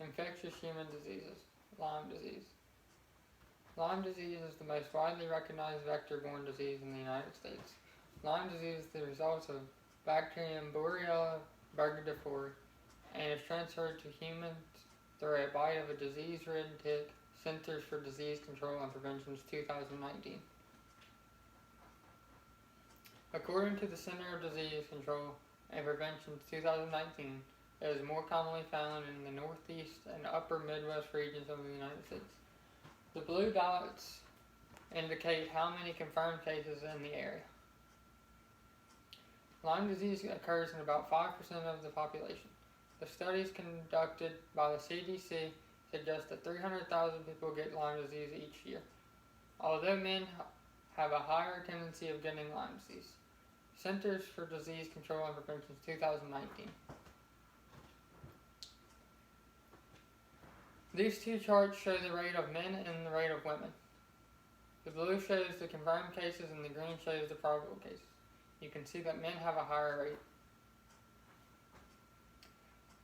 Infectious human diseases. Lyme disease. Lyme disease is the most widely recognized vector-borne disease in the United States. Lyme disease is the result of bacterium Borrelia burgdorferi and is transferred to humans through a bite of a disease-ridden tick. Centers for Disease Control and Prevention's 2019. According to the Center of Disease Control and Prevention's 2019, it is more commonly found in the northeast and upper Midwest regions of the United States. The blue dots indicate how many confirmed cases in the area. Lyme disease occurs in about 5% of the population. The studies conducted by the CDC suggest that 300,000 people get Lyme disease each year, although men have a higher tendency of getting Lyme disease. Centers for Disease Control and Prevention's 2019. These two charts show the rate of men and the rate of women. The blue shows the confirmed cases and the green shows the probable cases. You can see that men have a higher rate.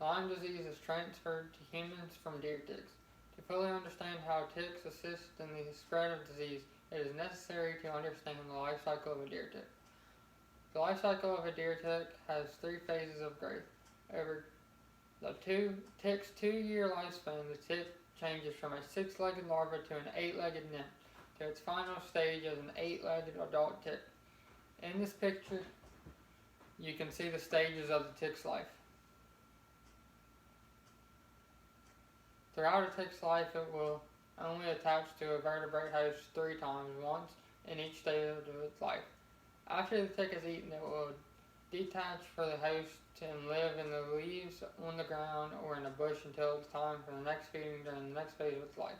Lyme disease is transferred to humans from deer ticks. To fully understand how ticks assist in the spread of disease, it is necessary to understand the life cycle of a deer tick. The life cycle of a deer tick has 3 phases of growth. Over the tick's 2-year lifespan, the tick changes from a 6-legged larva to an 8-legged nymph, to its final stage as an 8-legged adult tick. In this picture, you can see the stages of the tick's life. Throughout a tick's life, it will only attach to a vertebrate host 3 times, once in each stage of its life. After the tick is eaten, it will detach for the host and live in the leaves, on the ground, or in a bush until it's time for the next feeding during the next phase of its life.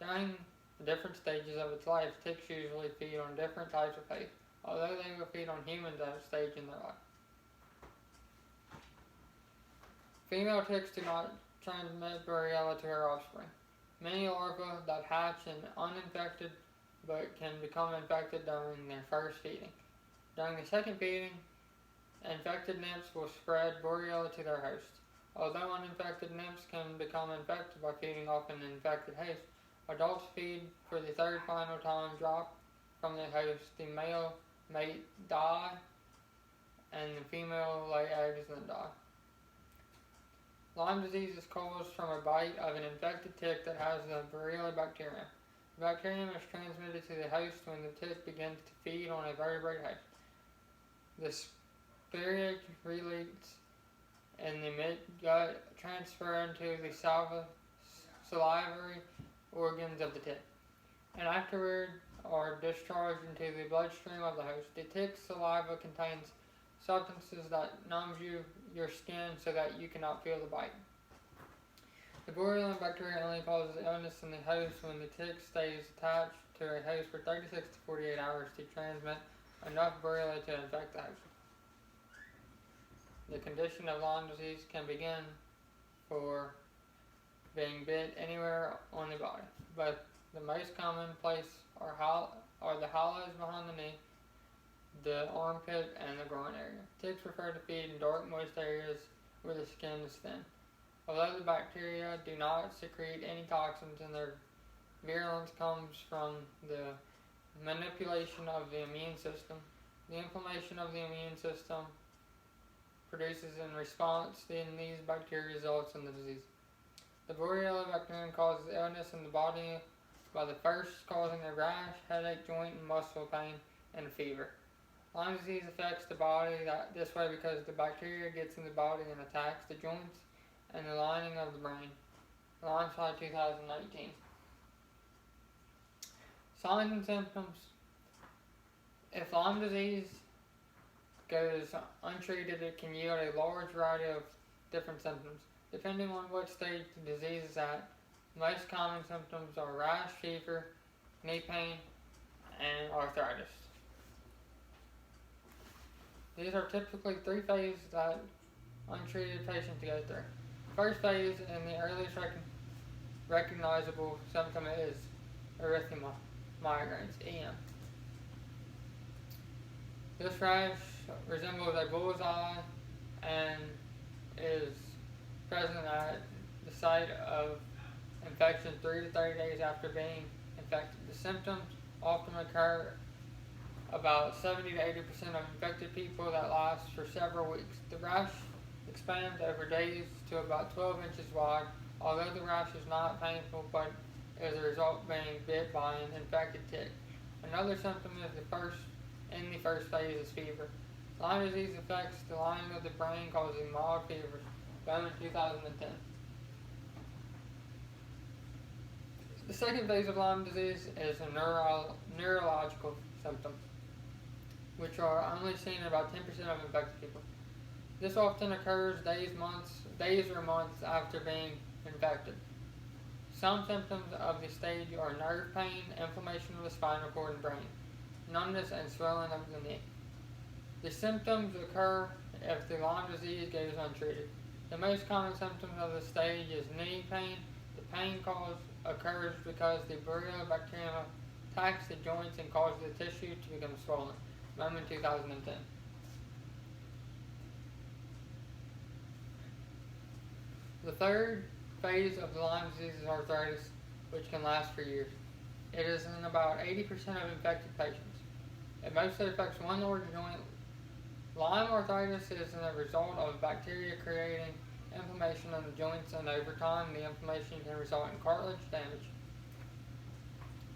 During the different stages of its life, ticks usually feed on different types of hay, although they will feed on humans at a stage in their life. Female ticks do not transmit Borrelia to her offspring. Many larvae that hatch uninfected but can become infected during their first feeding. During the second feeding, infected nymphs will spread Borrelia to their hosts. Although uninfected nymphs can become infected by feeding off an infected host, adults feed for the third final time, drop from the host. The male may die and the female lay eggs and die. Lyme disease is caused from a bite of an infected tick that has the Borrelia bacterium. The bacterium is transmitted to the host when the tick begins to feed on a vertebrate host. The spirage relates in the mid-gut, transfer into the salivary organs of the tick, and afterward are discharged into the bloodstream of the host. The tick's saliva contains substances that numbs your skin so that you cannot feel the bite. The Borrelia bacteria only causes illness in the host when the tick stays attached to a host for 36 to 48 hours to transmit enough Borrelia to infect the host. The condition of Lyme disease can begin for being bit anywhere on the body, but the most common place are the hollows behind the knee, the armpit, and the groin area. Ticks prefer to feed in dark, moist areas where the skin is thin. Although the bacteria do not secrete any toxins, and their virulence comes from the manipulation of the immune system, the inflammation of the immune system produces in response in these bacteria results in the disease. The Borrelia bacterium causes illness in the body by the first causing a rash, headache, joint and muscle pain, and a fever. Lyme disease affects the body this way because the bacteria gets in the body and attacks the joints and the lining of the brain. Lyme Slide 2019. Signs and symptoms. If Lyme disease goes untreated, it can yield a large variety of different symptoms. Depending on what stage the disease is at, most common symptoms are rash, fever, knee pain, and arthritis. These are typically 3 phases that untreated patients go through. First phase and the earliest recognizable symptom is erythema, migraines, EM. This rash resembles a bullseye and is present at the site of infection 3 to 30 days after being infected. The symptoms often occur about 70 to 80% of infected people that lasts for several weeks. The rash expands over days to about 12 inches wide, although the rash is not painful, but as a result of being bit by an infected tick. Another symptom is in the first phase is fever. Lyme disease affects the lining of the brain, causing mild fevers. Found in 2010. The second phase of Lyme disease is a neurological symptom, which are only seen in about 10% of infected people. This often occurs days or months after being infected. Some symptoms of the stage are nerve pain, inflammation of the spinal cord and brain, numbness and swelling of the neck. The symptoms occur if the Lyme disease goes untreated. The most common symptoms of the stage is knee pain. The pain occurs because the Borrelia bacterium attacks the joints and causes the tissue to become swollen. Found in 2010. The third phase of the Lyme disease is arthritis, which can last for years. It is in about 80% of infected patients. It mostly affects one lower joint. Lyme arthritis is a result of bacteria creating inflammation in the joints, and over time the inflammation can result in cartilage damage.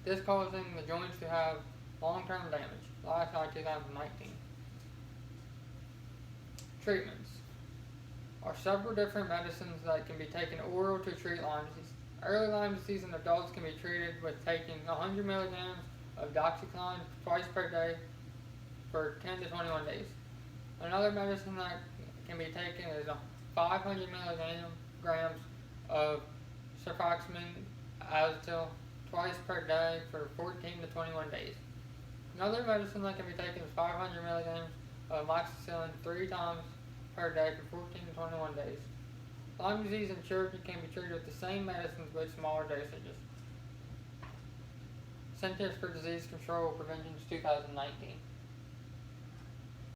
This causing the joints to have long-term damage. Last out 2019. Treatments are several different medicines that can be taken oral to treat Lyme disease. Early Lyme disease in adults can be treated with taking 100 milligrams of doxycycline twice per day for 10 to 21 days. Another medicine that can be taken is 500 milligrams of sulfoxamine azotil twice per day for 14 to 21 days. Another medicine that can be taken is 500 milligrams of amoxicillin 3 times per day for 14 to 21 days. Lyme disease in children can be treated with the same medicines but smaller dosages. Centers for Disease Control Prevention 2019.